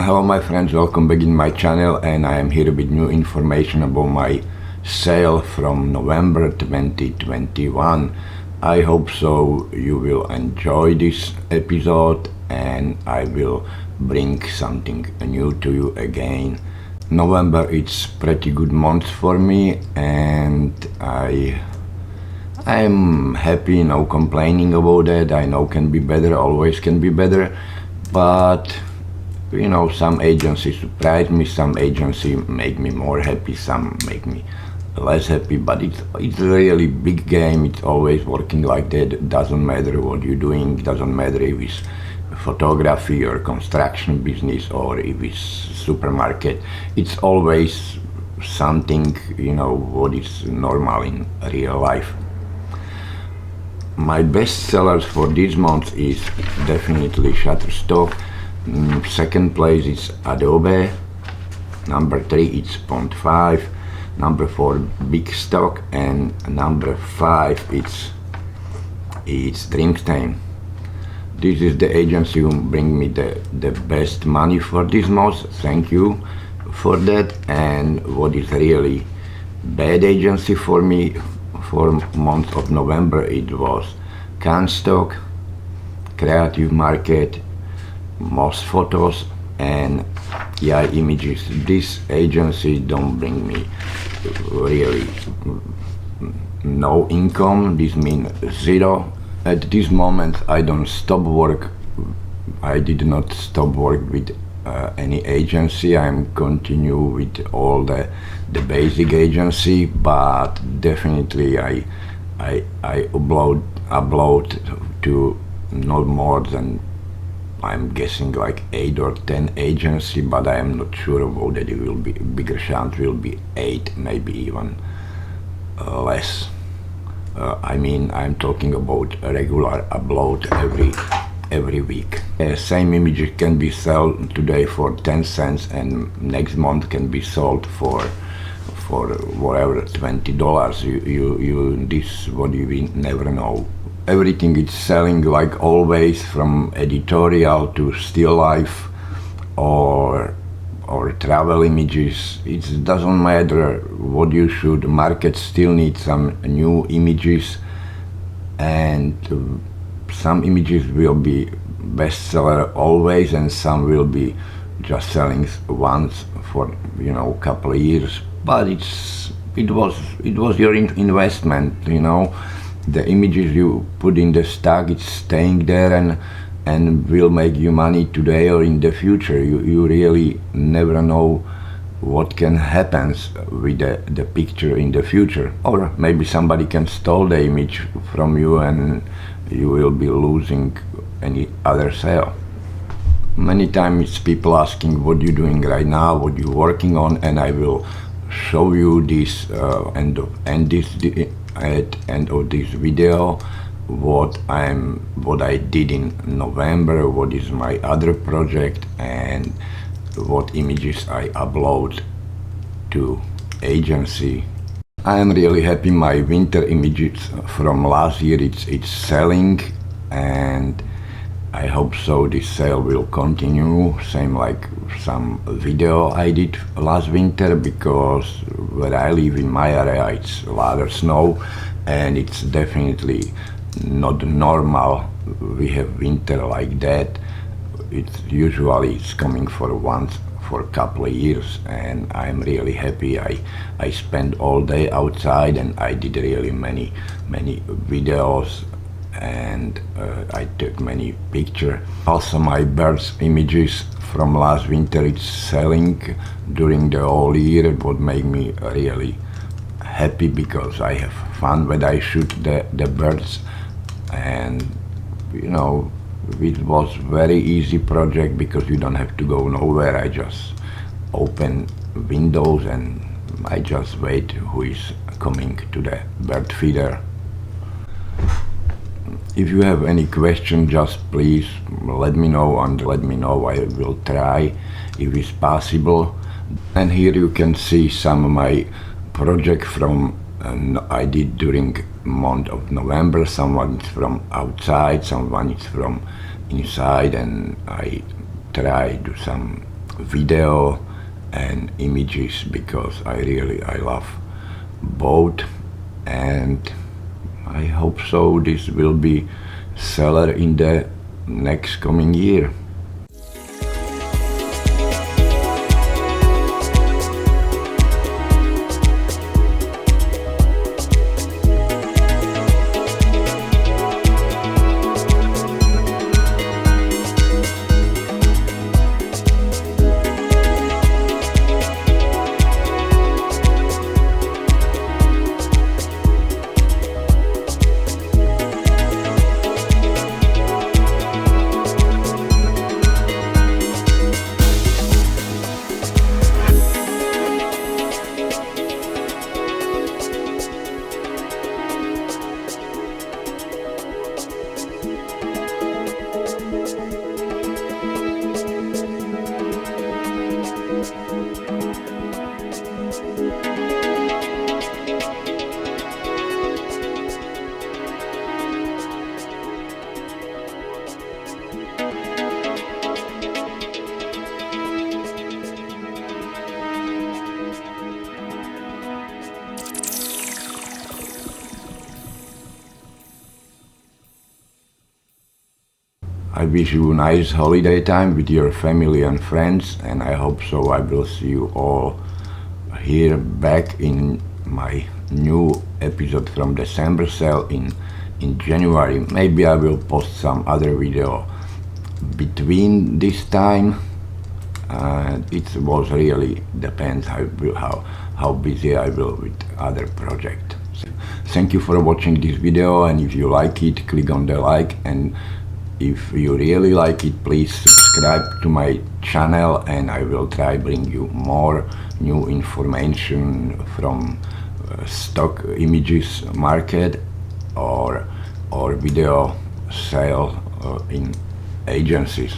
Hello my friends, welcome back in my channel, and I am here with new information about my sale from November 2021. I hope so you will enjoy this episode and I will bring something new to you again. November it's pretty good month for me and I'm happy, no complaining about that. I know can be better, always can be better, but you know, some agencies surprise me, some agencies make me more happy, some make me less happy, but it's a really big game. It's always working like that. It doesn't matter what you're doing, doesn't matter if it's photography or construction business or if it's supermarket. It's always something, you know, what is normal in real life. My best sellers for this month is definitely Shutterstock. Second place is Adobe, number 3 it's Pond 5, number 4 Big Stock, and number 5 it's Dreamstain. This is the agency who bring me the best money for this month. Thank you for that. And what is really bad agency for me for month of November, it was Canstock, Creative Market, Most Photos, and yeah, Images. This agency don't bring me really no income. This means zero. At this moment I don't stop work. I did not stop work with any agency. I'm continue with all the basic agency, but definitely I upload to not more than, I'm guessing, like 8 or 10 agency, but I am not sure about that. It will be bigger chance, will be 8, maybe even less. I mean, I'm talking about a regular upload every week. Same image can be sold today for 10 cents and next month can be sold for whatever, $20. You this what you never know. Everything is selling like always, from editorial to still life or travel images. It doesn't matter what you should. Market still needs some new images, and some images will be bestseller always and some will be just selling once for, you know, a couple of years. But it was your investment, you know. The images you put in the stock, it's staying there and will make you money today or in the future. You really never know what can happen with the picture in the future. Or maybe somebody can steal the image from you and you will be losing any other sale. Many times people asking what you're doing right now, what you're working on, and I will show you this at end of this video what I did in November, what is my other project, and what images I upload to agency. I am really happy my winter images from last year, it's selling, and I hope so this sale will continue, same like some video I did last winter, because where I live in my area it's a lot of snow and it's definitely not normal we have winter like that. It's coming for once for a couple of years, and I'm really happy. I spent all day outside and I did really many videos, and I took many pictures. Also my birds images from last winter, it's selling during the whole year. It would make me really happy because I have fun when I shoot the birds, and you know, it was very easy project because you don't have to go nowhere. I just open windows and I just wait who is coming to the bird feeder. If you have any question, just please let me know, and let me know. I will try if it's possible. And here you can see some of my project from I did during month of November. Someone is from outside, someone is from inside, and I try to some video and images, because I love both, and I hope so this will be seller in the next coming year. I wish you a nice holiday time with your family and friends, and I hope so I will see you all here back in my new episode from December sale in January. Maybe I will post some other video between this time. It was really depends how busy I will with other project. So, thank you for watching this video, and if you like it, click on the like, and if you really like it, please subscribe to my channel, and I will try bring you more new information from stock images market or video sale in agencies.